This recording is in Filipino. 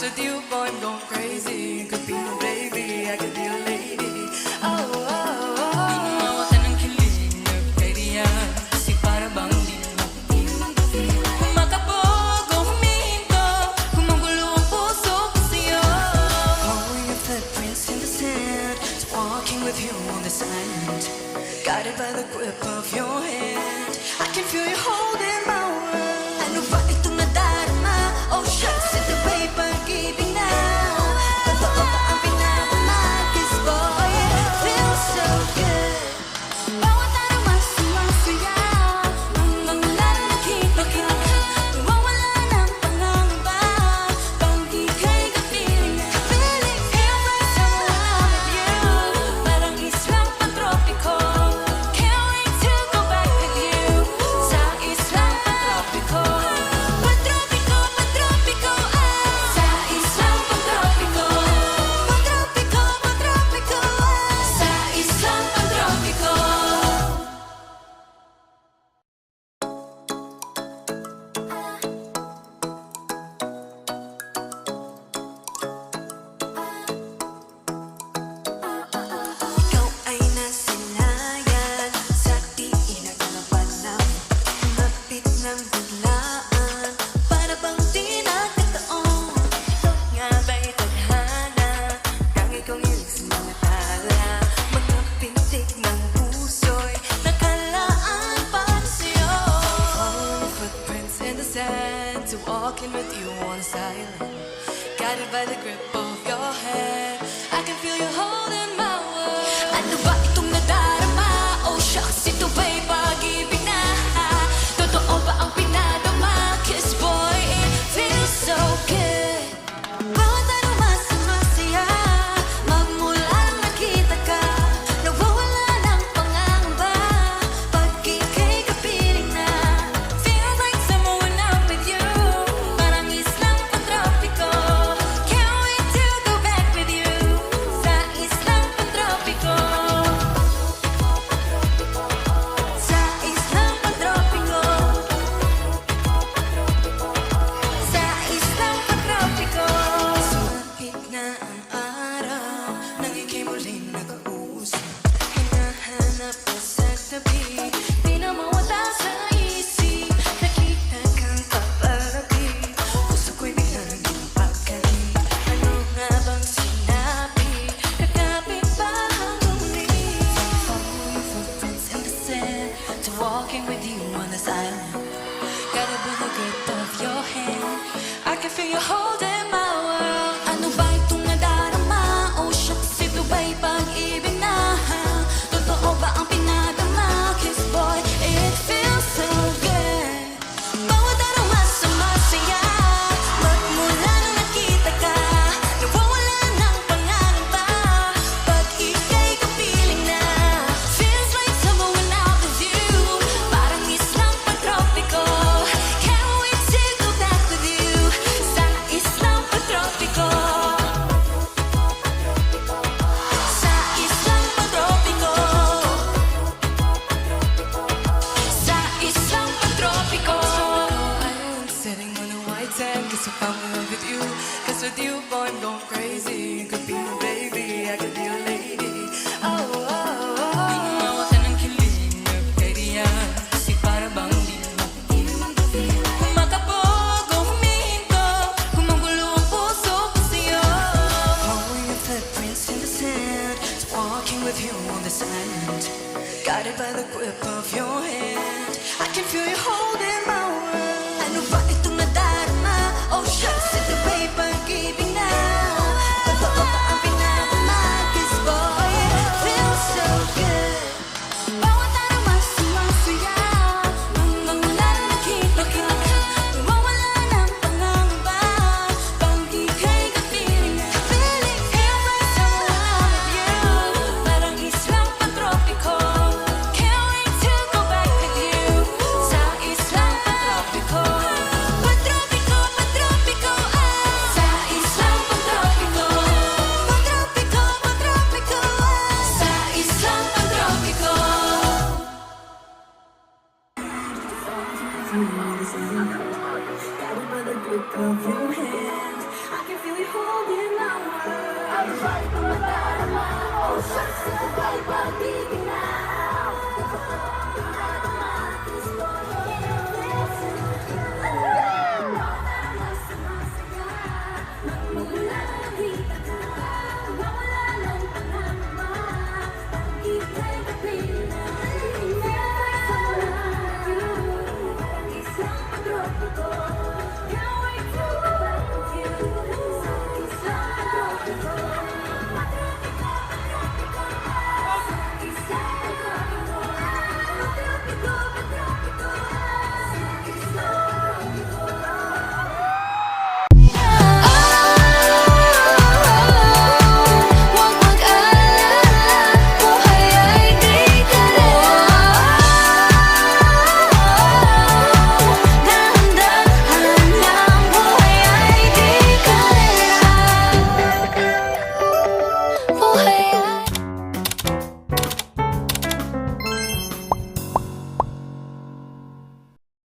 with you, boy, I'm going crazy. Could be no baby, I could be a lady. Oh, oh, oh. Di na mawatan ng kilig, nagkaya kasi para bang di na kumakabog o humihinto, kumugulo ang puso ko sa'yo. Following your footprints in the sand, so walking with you on this island, guided by the grip of your hand. I can feel you holding my world. Ano ba itong nadarama? Oh shucks, ito ba'y pag-ibig na? Totoo ba ang pinapama? 'Cause boy, it feels so good. Bawat araw mas sumasaya, hanggang wala na nakita ka. Nawawala ng pangangamba, pag ika'y kapiling na. Feels like someone with you, parang islang pantropiko. Can't wait to go back with you, sa islang pantropiko. Pantropiko, pantropiko, sa islang pantropiko. Pantropiko, pantropiko, sa islang pantropiko. Ikaw ay nasilayan sa diin ng mga panahon, lumapit ng biglaan, para bang di nagkataon. Ito nga ba'y tadhana, tangi kong hilig sa mga tala, mga pintig ng puso'y nakalaan para sa'yo. Following footprints in the sand, to walking with you on this island, guided by the grip of your hand. I can feel you holding my world. Ano ba itong nadarama? Oh shucks, ito ba'y pag-ibig na? Totoo ba ang pinadama? 'Cause boy, it feels so good. Bawat araw mas sumasaya, magmula nang nakita ka. Nawawala ng pangangamba, pag ika'y kapiling na. Feels like someone when I'm with you, parang islang pantropiko. Can't wait to go back with you, sa islang pantropiko. Sa islang pantropiko. Sa islang pantropiko. Sumapit na ang araw, nang ika'y muling nag-uusap. Hinahanap ka sa tabi, di na mawala sa isip. Nakita kang papalapit, puso ko'y biglang napakali. Ano nga bang sinabi? Kakapit ba ang muli? Following footprints in the sand, to walking with you on this island, guided by the grip of your hand. I can feel you holding my world. Ano ba itong nadarama? Oh shucks, ito ba'y pag-ibig na? Totoo ba ang pinadama? 'Cause boy, it feels so good. Bawat araw mas sumasaya, magmula nang nakita ka. Nawawala ng pangangamba, pag ika'y kapiling na. Feels like someone when I'm with you, parang islang pantropiko. Can't wait to go back with you, sa islang pantropiko. Sa islang pantropiko. Sa islang pantropiko. I'm sitting on a white sand, 'cause I found love with you. 'Cause with you, boy, I'm going crazy. Could be no baby, I could be a lady. Oh, oh, oh. Di na mawatan ng kilig, nagkaya kasi para bang di na kumakabog o humihinto, kumugulo ang puso ko sa'yo. Following your footprints in the sand, so walking with you on this island, guided by the grip of your hand. I can feel you holding my world. Ano ba itong nadarama? Oh shucks, ito ba'y pag-ibig na? Totoo ba ang pinapama? 'Cause boy, it feels so good. Bawat araw mas sumasaya, hanggang wala na nakita ka. Nawawala ng pangangamba, pag ika'y kapiling na. Feels like someone with you, parang islang pantropiko. Can't wait to go back with you, sa islang pantropiko. Pantropiko, pantropiko, sa islang Try to madarama, oh shucks, bye-bye.